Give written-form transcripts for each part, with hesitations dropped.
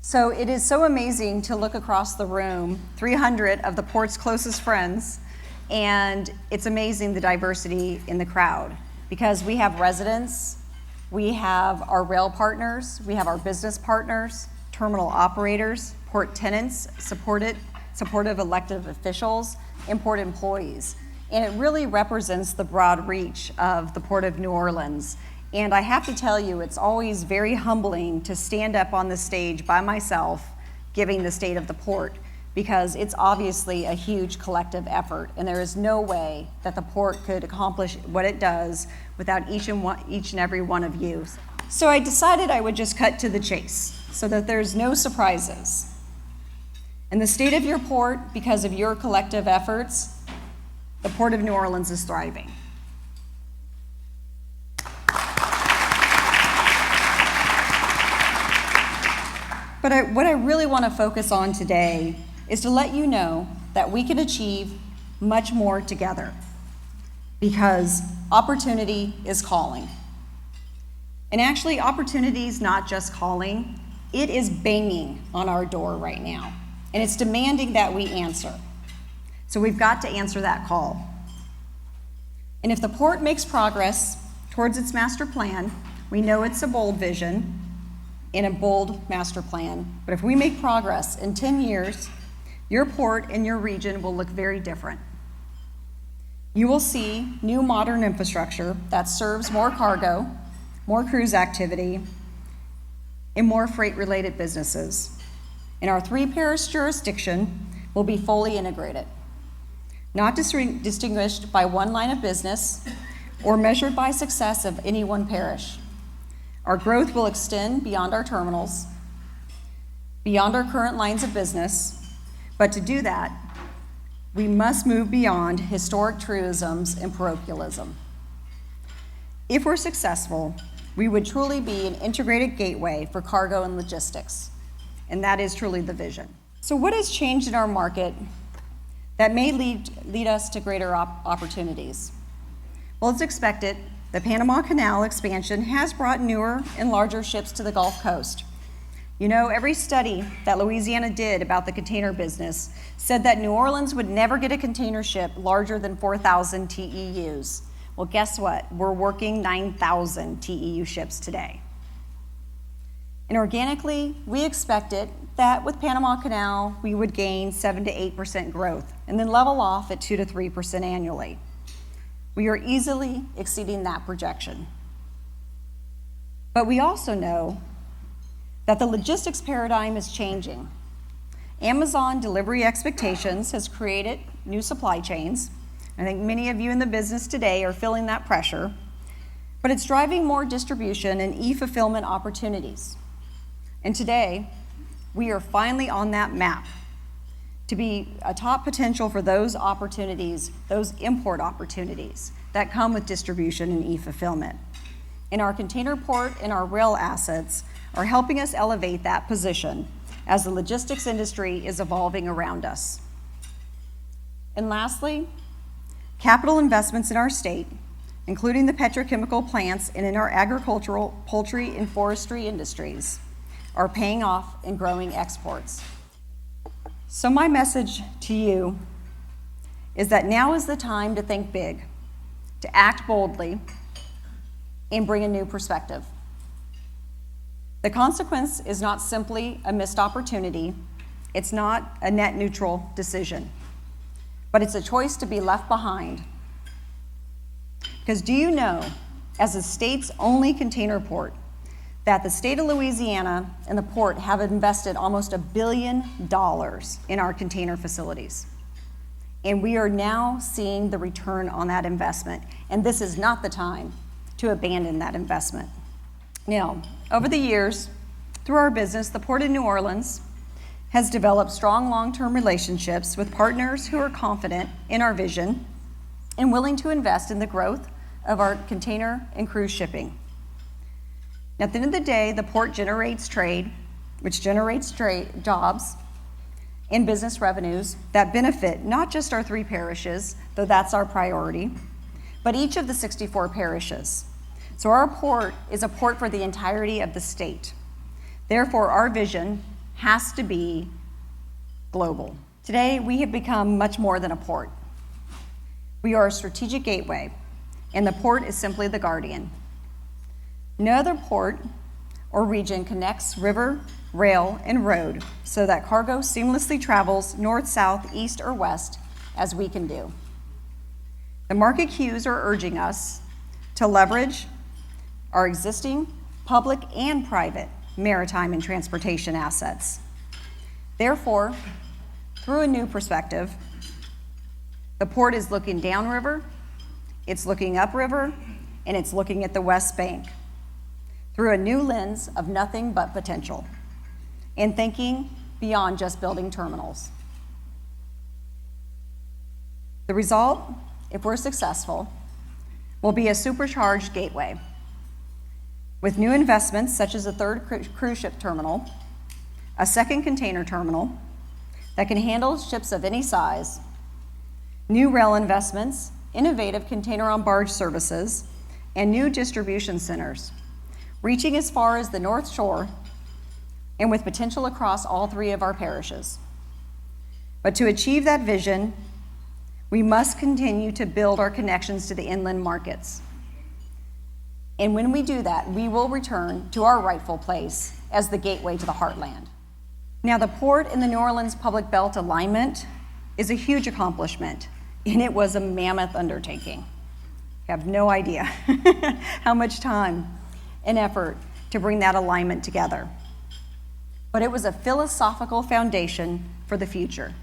So it is so amazing to look across the room, 300 of the port's closest friends, and it's amazing the diversity in the crowd because we have residents, we have our rail partners, we have our business partners, terminal operators, port tenants, supportive elected officials, and port employees. And it really represents the broad reach of the Port of New Orleans. And I have to tell you, it's always very humbling to stand up on the stage by myself giving the state of the port because it's obviously a huge collective effort and there is no way that the port could accomplish what it does without each and every one of you. So I decided I would just cut to the chase so that there's no surprises. In the state of your port, because of your collective efforts, the Port of New Orleans is thriving. But what I really want to focus on today is to let you know that we can achieve much more together because opportunity is calling. And actually, opportunity is not just calling, it is banging on our door right now. And it's demanding that we answer. So we've got to answer that call. And if the port makes progress towards its master plan, we know it's a bold vision, in a bold master plan. But if we make progress in 10 years, your port and your region will look very different. You will see new modern infrastructure that serves more cargo, more cruise activity, and more freight-related businesses. And our three-parish jurisdiction will be fully integrated, not distinguished by one line of business or measured by success of any one parish. Our growth will extend beyond our terminals, beyond our current lines of business, but to do that, we must move beyond historic truisms and parochialism. If we're successful, we would truly be an integrated gateway for cargo and logistics, and that is truly the vision. So what has changed in our market that may lead us to greater opportunities? Well, as expected, the Panama Canal expansion has brought newer and larger ships to the Gulf Coast. You know, every study that Louisiana did about the container business said that New Orleans would never get a container ship larger than 4,000 TEUs. Well, guess what? We're working 9,000 TEU ships today. And organically, we expected that with Panama Canal, we would gain 7 to 8% growth and then level off at 2 to 3% annually. We are easily exceeding that projection. But we also know that the logistics paradigm is changing. Amazon delivery expectations has created new supply chains. I think many of you in the business today are feeling that pressure, but it's driving more distribution and e-fulfillment opportunities. And today, we are finally on that map to be a top potential for those opportunities, those import opportunities that come with distribution and e-fulfillment. And our container port and our rail assets are helping us elevate that position as the logistics industry is evolving around us. And lastly, capital investments in our state, including the petrochemical plants and in our agricultural, poultry, and forestry industries, are paying off and growing exports. So my message to you is that now is the time to think big, to act boldly, and bring a new perspective. The consequence is not simply a missed opportunity, it's not a net neutral decision, but it's a choice to be left behind. Because do you know, as the state's only container port, that the state of Louisiana and the port have invested almost $1 billion in our container facilities. And we are now seeing the return on that investment. And this is not the time to abandon that investment. Now, over the years, through our business, the Port of New Orleans has developed strong long-term relationships with partners who are confident in our vision and willing to invest in the growth of our container and cruise shipping. Now, at the end of the day, the port generates trade, which generates jobs and business revenues that benefit not just our 3 parishes, though that's our priority, but each of the 64 parishes. So our port is a port for the entirety of the state. Therefore, our vision has to be global. Today, we have become much more than a port. We are a strategic gateway, and the port is simply the guardian. No other port or region connects river, rail, and road so that cargo seamlessly travels north, south, east, or west as we can do. The market cues are urging us to leverage our existing public and private maritime and transportation assets. Therefore, through a new perspective, the port is looking downriver, it's looking upriver, and it's looking at the West Bank through a new lens of nothing but potential and thinking beyond just building terminals. The result, if we're successful, will be a supercharged gateway with new investments such as a third cruise ship terminal, a second container terminal that can handle ships of any size, new rail investments, innovative container-on-barge services, and new distribution centers, reaching as far as the North Shore and with potential across all three of our parishes. But to achieve that vision, we must continue to build our connections to the inland markets. And when we do that, we will return to our rightful place as the gateway to the heartland. Now, the port and the New Orleans Public Belt alignment is a huge accomplishment, and it was a mammoth undertaking. You have no idea how much time and effort to bring that alignment together. But it was a philosophical foundation for the future.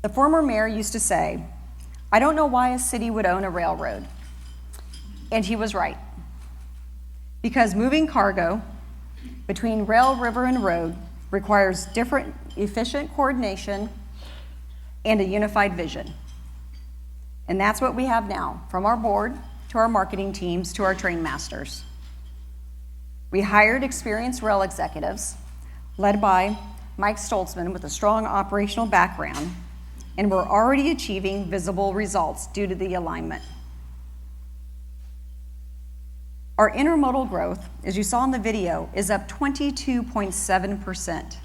The former mayor used to say, "I don't know why a city would own a railroad." And he was right. Because moving cargo between rail, river, and road requires different, efficient coordination and a unified vision. And that's what we have now, from our board to our marketing teams to our train masters. We hired experienced rail executives, led by Mike Stoltzman with a strong operational background, and we're already achieving visible results due to the alignment. Our intermodal growth, as you saw in the video, is up 22.7%,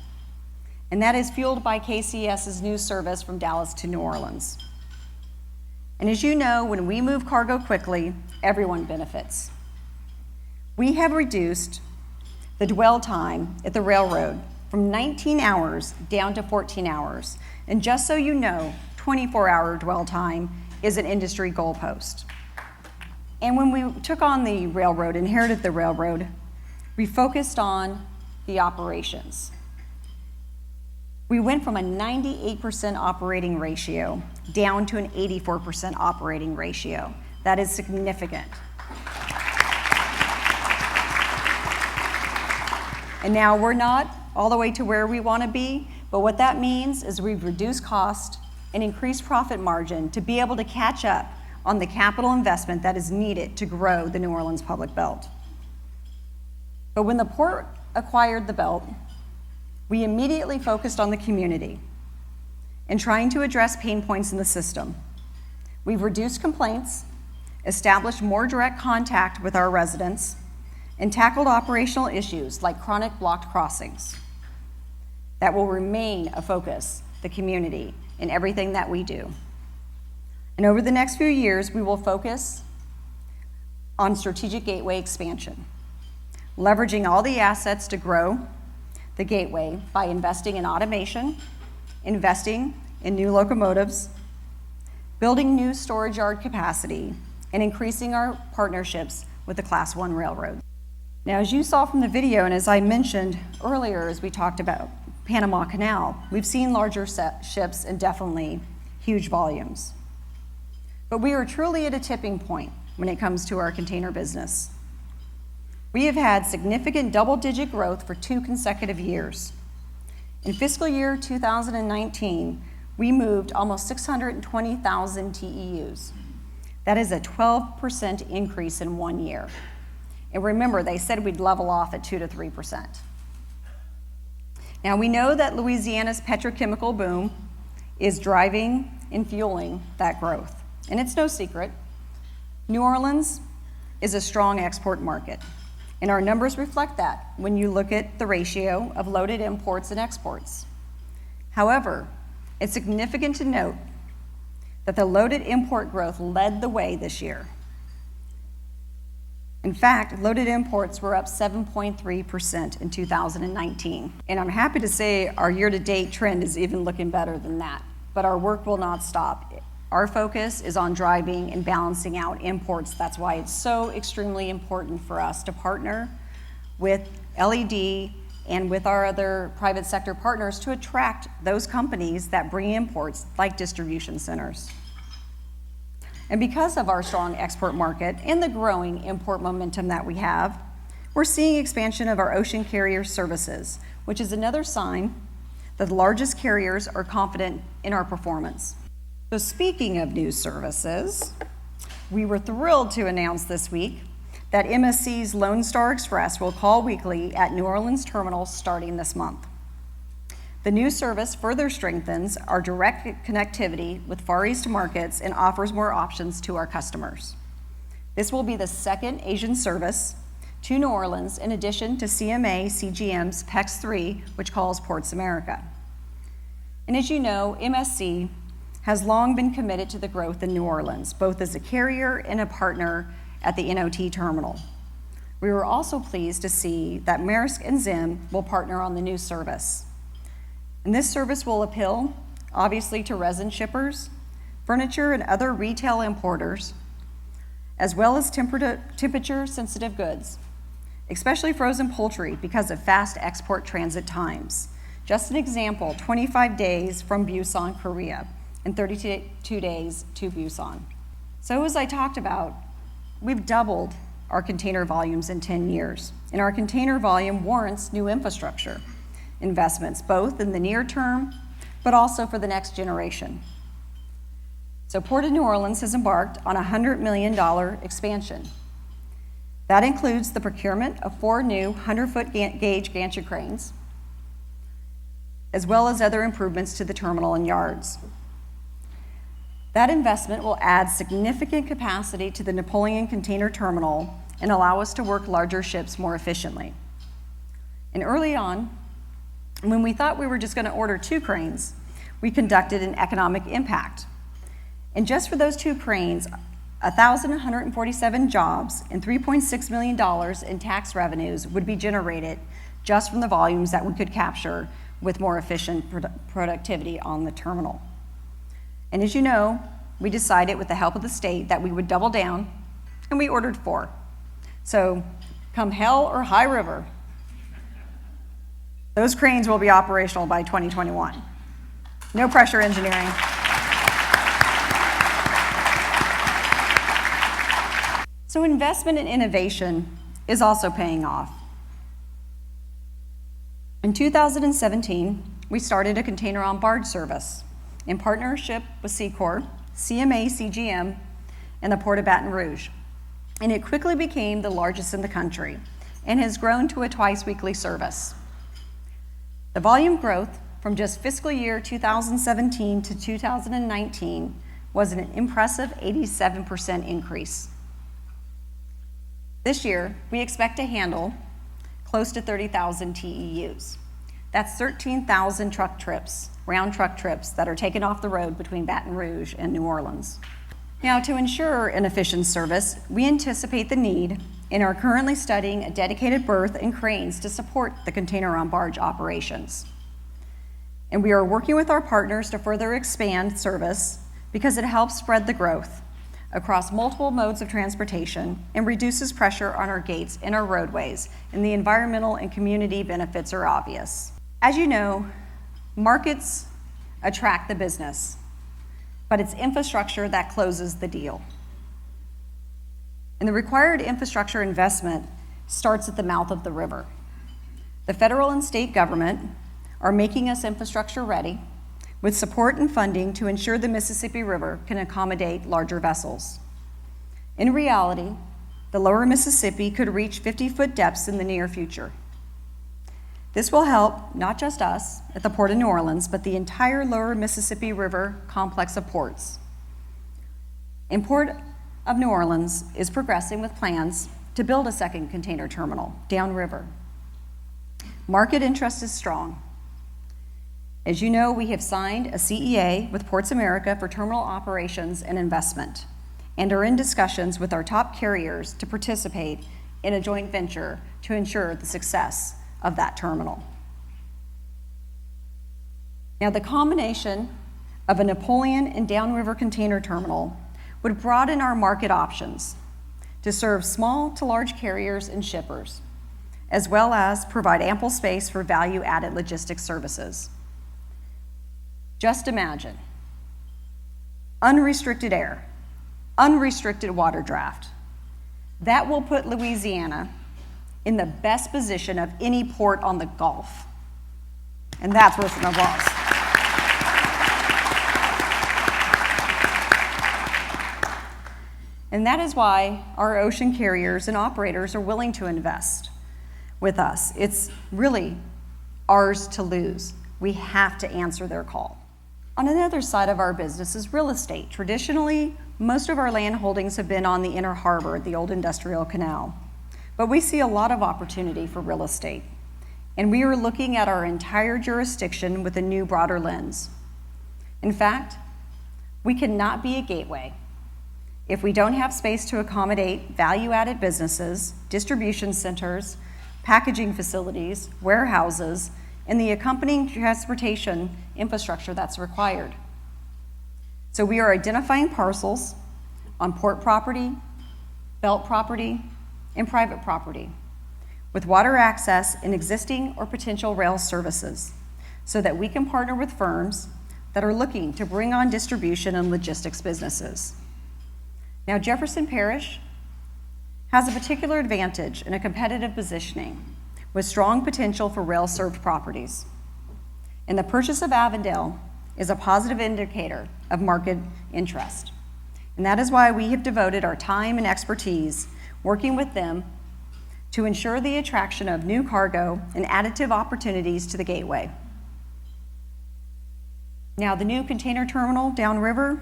and that is fueled by KCS's new service from Dallas to New Orleans. And as you know, when we move cargo quickly, everyone benefits. We have reduced the dwell time at the railroad from 19 hours down to 14 hours. And just so you know, 24-hour dwell time is an industry goalpost. And when we took on the railroad, inherited the railroad, we focused on the operations. We went from a 98% operating ratio down to an 84% operating ratio. That is significant. And now we're not all the way to where we want to be, but what that means is we've reduced cost and increased profit margin to be able to catch up on the capital investment that is needed to grow the New Orleans Public Belt. But when the port acquired the belt, we immediately focused on the community and trying to address pain points in the system. We've reduced complaints, established more direct contact with our residents, and tackled operational issues like chronic blocked crossings. That will remain a focus, the community, in everything that we do. And over the next few years, we will focus on strategic gateway expansion, leveraging all the assets to grow the gateway by investing in automation, investing in new locomotives, building new storage yard capacity, and increasing our partnerships with the Class I railroads. Now, as you saw from the video, and as I mentioned earlier as we talked about Panama Canal, we've seen larger ships and definitely huge volumes. But we are truly at a tipping point when it comes to our container business. We have had significant double-digit growth for 2 consecutive years. In fiscal year 2019, we moved almost 620,000 TEUs. That is a 12% increase in 1 year. And remember, they said we'd level off at 2 to 3%. Now, we know that Louisiana's petrochemical boom is driving and fueling that growth. And it's no secret, New Orleans is a strong export market. And our numbers reflect that when you look at the ratio of loaded imports and exports. However, it's significant to note that the loaded import growth led the way this year. In fact, loaded imports were up 7.3% in 2019. And I'm happy to say our year-to-date trend is even looking better than that. But our work will not stop. Our focus is on driving and balancing out imports. That's why it's so extremely important for us to partner with LED and with our other private sector partners to attract those companies that bring imports, like distribution centers. And because of our strong export market and the growing import momentum that we have, we're seeing expansion of our ocean carrier services, which is another sign that the largest carriers are confident in our performance. So speaking of new services, we were thrilled to announce this week that MSC's Lone Star Express will call weekly at New Orleans terminal starting this month. The new service further strengthens our direct connectivity with Far East markets and offers more options to our customers. This will be the second Asian service to New Orleans in addition to CMA CGM's PEX 3, which calls Ports America. And as you know, MSC has long been committed to the growth in New Orleans, both as a carrier and a partner at the NOT terminal. We were also pleased to see that Maersk and Zim will partner on the new service. And this service will appeal, obviously, to resin shippers, furniture and other retail importers, as well as temperature-sensitive goods, especially frozen poultry because of fast export transit times. Just an example, 25 days from Busan, Korea, and 32 days to Busan. So as I talked about, we've doubled our container volumes in 10 years, and our container volume warrants new infrastructure investments, both in the near term, but also for the next generation. So Port of New Orleans has embarked on a $100 million expansion. That includes the procurement of 4 new 100-foot gauge gantry cranes, as well as other improvements to the terminal and yards. That investment will add significant capacity to the Napoleon Container Terminal and allow us to work larger ships more efficiently. And early on, when we thought we were just going to order 2 cranes, we conducted an economic impact. And just for those 2 cranes, 1,147 jobs and $3.6 million in tax revenues would be generated just from the volumes that we could capture with more efficient productivity on the terminal. And as you know, we decided with the help of the state that we would double down, and we ordered 4. So come hell or high river, those cranes will be operational by 2021. No pressure engineering. So investment in innovation is also paying off. In 2017, we started a container-on-barge service in partnership with Secor, CMA CGM, and the Port of Baton Rouge. And it quickly became the largest in the country and has grown to a twice-weekly service. The volume growth from just fiscal year 2017 to 2019 was an impressive 87% increase. This year, we expect to handle close to 30,000 TEUs. That's 13,000 truck trips, round truck trips that are taken off the road between Baton Rouge and New Orleans. Now, to ensure an efficient service, we anticipate the need and are currently studying a dedicated berth and cranes to support the container-on-barge operations. And we are working with our partners to further expand service because it helps spread the growth across multiple modes of transportation and reduces pressure on our gates and our roadways, and the environmental and community benefits are obvious. As you know, markets attract the business, but it's infrastructure that closes the deal. And the required infrastructure investment starts at the mouth of the river. The federal and state government are making us infrastructure ready with support and funding to ensure the Mississippi River can accommodate larger vessels. In reality, the lower Mississippi could reach 50-foot depths in the near future. This will help not just us at the Port of New Orleans, but the entire lower Mississippi River complex of ports. And Port of New Orleans is progressing with plans to build a second container terminal downriver. Market interest is strong. As you know, we have signed a CEA with Ports America for terminal operations and investment, and are in discussions with our top carriers to participate in a joint venture to ensure the success of that terminal. Now, the combination of a Napoleon and downriver container terminal would broaden our market options to serve small to large carriers and shippers, as well as provide ample space for value-added logistics services. Just imagine unrestricted air, unrestricted water draft. That will put Louisiana in the best position of any port on the Gulf. And that's worth an applause. And that is why our ocean carriers and operators are willing to invest with us. It's really ours to lose. We have to answer their call. On another side of our business is real estate. Traditionally, most of our land holdings have been on the inner harbor, the old industrial canal. But we see a lot of opportunity for real estate. And we are looking at our entire jurisdiction with a new, broader lens. In fact, we cannot be a gateway if we don't have space to accommodate value-added businesses, distribution centers, packaging facilities, warehouses, and the accompanying transportation infrastructure that's required. So we are identifying parcels on port property, belt property, and private property with water access and existing or potential rail services so that we can partner with firms that are looking to bring on distribution and logistics businesses. Now, Jefferson Parish has a particular advantage in a competitive positioning with strong potential for rail-served properties. And the purchase of Avondale is a positive indicator of market interest. And that is why we have devoted our time and expertise working with them to ensure the attraction of new cargo and additive opportunities to the gateway. Now, the new container terminal downriver,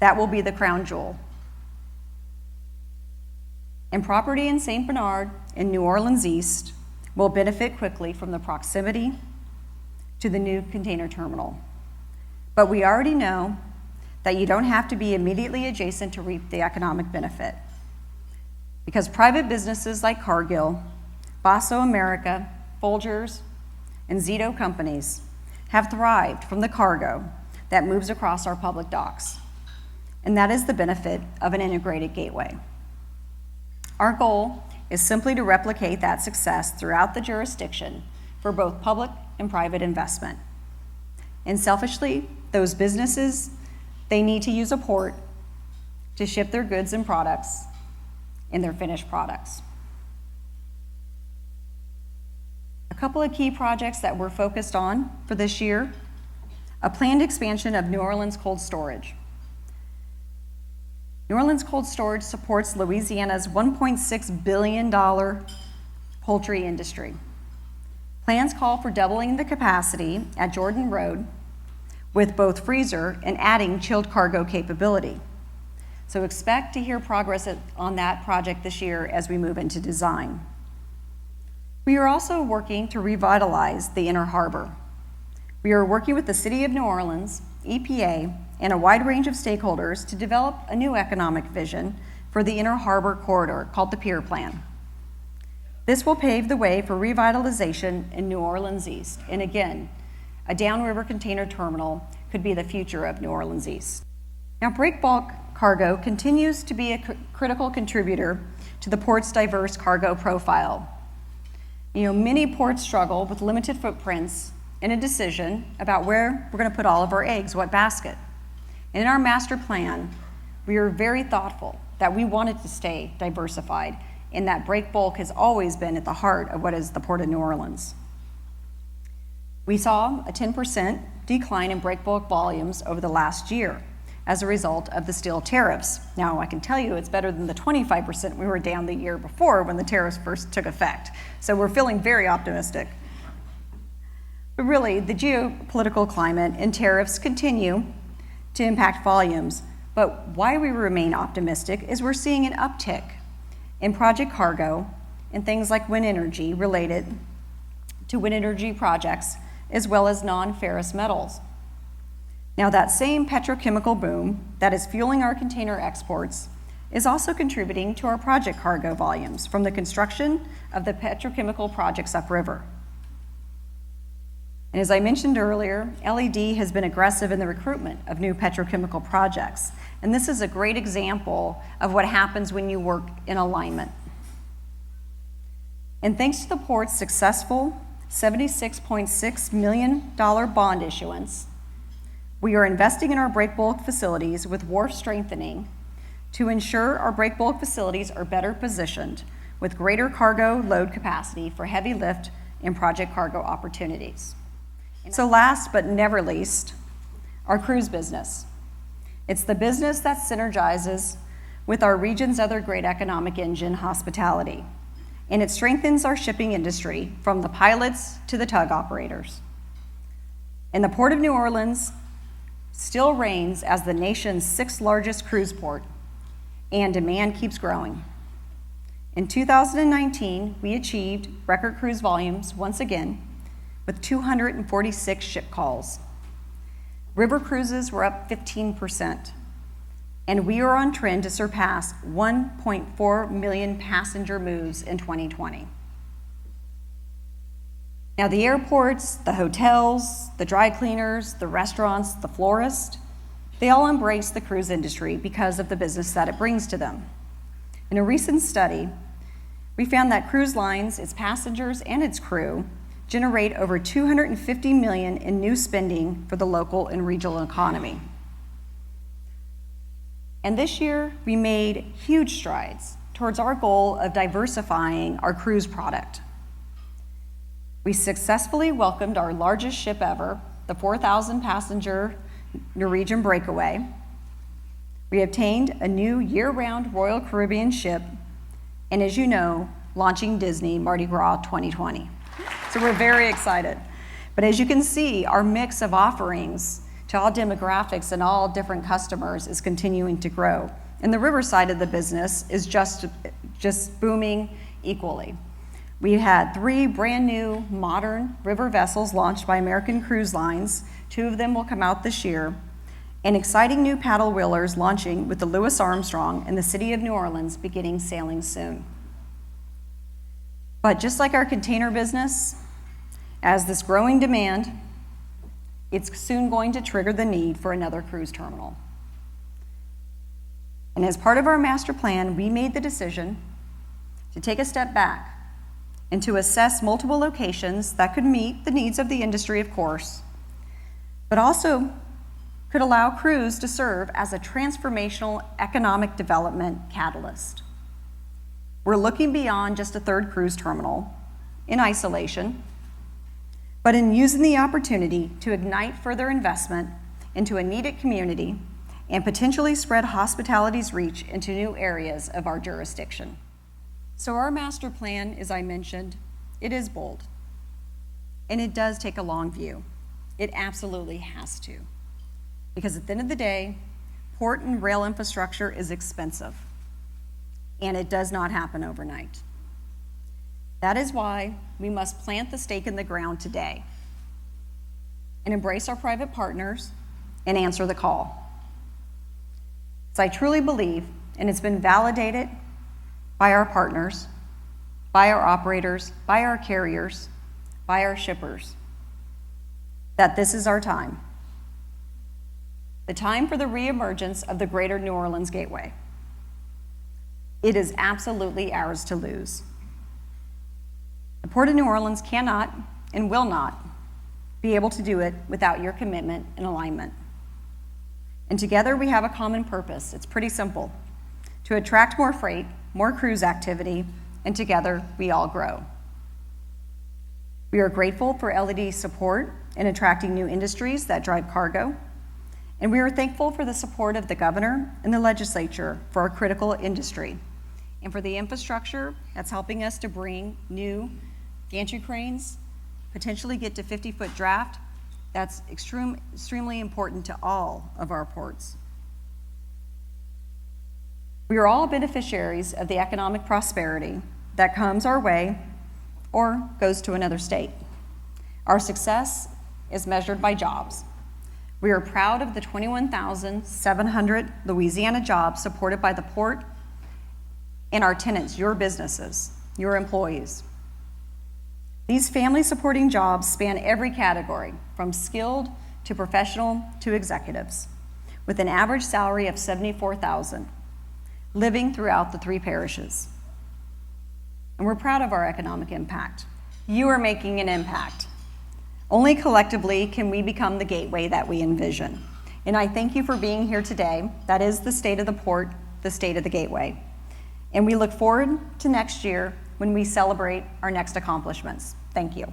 that will be the crown jewel. And property in St. Bernard and New Orleans East will benefit quickly from the proximity to the new container terminal. But we already know that you don't have to be immediately adjacent to reap the economic benefit. Because private businesses like Cargill, Basso America, Folgers, and Zito companies have thrived from the cargo that moves across our public docks. And that is the benefit of an integrated gateway. Our goal is simply to replicate that success throughout the jurisdiction for both public and private investment. And selfishly, those businesses, they need to use a port to ship their goods and products and their finished products. A couple of key projects that we're focused on for this year: a planned expansion of New Orleans cold storage. New Orleans Cold Storage supports Louisiana's $1.6 billion poultry industry. Plans call for doubling the capacity at Jordan Road with both freezer and adding chilled cargo capability. So expect to hear progress on that project this year as we move into design. We are also working to revitalize the inner harbor. We are working with the City of New Orleans, EPA, and a wide range of stakeholders to develop a new economic vision for the inner harbor corridor called the Pier Plan. This will pave the way for revitalization in New Orleans East. And again, a downriver container terminal could be the future of New Orleans East. Now, breakbulk cargo continues to be a critical contributor to the port's diverse cargo profile. Many ports struggle with limited footprints and a decision about where we're going to put all of our eggs, what basket. In our master plan, we were very thoughtful that we wanted to stay diversified and that breakbulk has always been at the heart of what is the Port of New Orleans. We saw a 10% decline in breakbulk volumes over the last year as a result of the steel tariffs. Now, I can tell you it's better than the 25% we were down the year before when the tariffs first took effect. So we're feeling very optimistic. But really, the geopolitical climate and tariffs continue to impact volumes. But why we remain optimistic is we're seeing an uptick in project cargo and things like wind energy related to wind energy projects, as well as non-ferrous metals. Now, that same petrochemical boom that is fueling our container exports is also contributing to our project cargo volumes from the construction of the petrochemical projects upriver. And as I mentioned earlier, LED has been aggressive in the recruitment of new petrochemical projects. And this is a great example of what happens when you work in alignment. And thanks to the port's successful $76.6 million bond issuance, we are investing in our breakbulk facilities with wharf strengthening to ensure our breakbulk facilities are better positioned with greater cargo load capacity for heavy lift and project cargo opportunities. So last but never least, our cruise business. It's the business that synergizes with our region's other great economic engine, hospitality. And it strengthens our shipping industry from the pilots to the tug operators. And the Port of New Orleans still reigns as the nation's 6th largest cruise port, and demand keeps growing. In 2019, we achieved record cruise volumes once again with 246 ship calls. River cruises were up 15%, and we are on trend to surpass 1.4 million passenger moves in 2020. Now, the airports, the hotels, the dry cleaners, the restaurants, the florists, they all embrace the cruise industry because of the business that it brings to them. In a recent study, we found that cruise lines, its passengers, and its crew generate over $250 million in new spending for the local and regional economy. And this year, we made huge strides towards our goal of diversifying our cruise product. We successfully welcomed our largest ship ever, the 4,000 passenger Norwegian Breakaway. We obtained a new year-round Royal Caribbean ship, and as you know, launching Disney Mardi Gras 2020. So we're very excited. But as you can see, our mix of offerings to all demographics and all different customers is continuing to grow. And the river side of the business is just booming equally. We had 3 brand new modern river vessels launched by American Cruise Lines. 2 of them will come out this year. And exciting new paddle wheelers launching with the Louis Armstrong and the City of New Orleans beginning sailing soon. But just like our container business, as this growing demand, it's soon going to trigger the need for another cruise terminal. And as part of our master plan, we made the decision to take a step back and to assess multiple locations that could meet the needs of the industry, of course, but also could allow cruise to serve as a transformational economic development catalyst. We're looking beyond just a 3rd cruise terminal in isolation, but in using the opportunity to ignite further investment into a needed community and potentially spread hospitality's reach into new areas of our jurisdiction. So our master plan, as I mentioned, it is bold, and it does take a long view. It absolutely has to, because at the end of the day, port and rail infrastructure is expensive, and it does not happen overnight. That is why we must plant the stake in the ground today and embrace our private partners and answer the call. So I truly believe, and it's been validated by our partners, by our operators, by our carriers, by our shippers, that this is our time. The time for the reemergence of the Greater New Orleans Gateway. It is absolutely ours to lose. The Port of New Orleans cannot and will not be able to do it without your commitment and alignment. And together we have a common purpose. It's pretty simple: to attract more freight, more cruise activity, and together we all grow. We are grateful for LED's support in attracting new industries that drive cargo, and we are thankful for the support of the governor and the legislature for our critical industry, and for the infrastructure that's helping us to bring new gantry cranes, potentially get to 50-foot draft. That's extremely important to all of our ports. We are all beneficiaries of the economic prosperity that comes our way or goes to another state. Our success is measured by jobs. We are proud of the 21,700 Louisiana jobs supported by the port and our tenants, your businesses, your employees. These family-supporting jobs span every category, from skilled to professional to executives, with an average salary of $74,000, living throughout the 3 parishes. And we're proud of our economic impact. You are making an impact. Only collectively can we become the gateway that we envision. And I thank you for being here today. That is the state of the port, the state of the gateway. And we look forward to next year when we celebrate our next accomplishments. Thank you.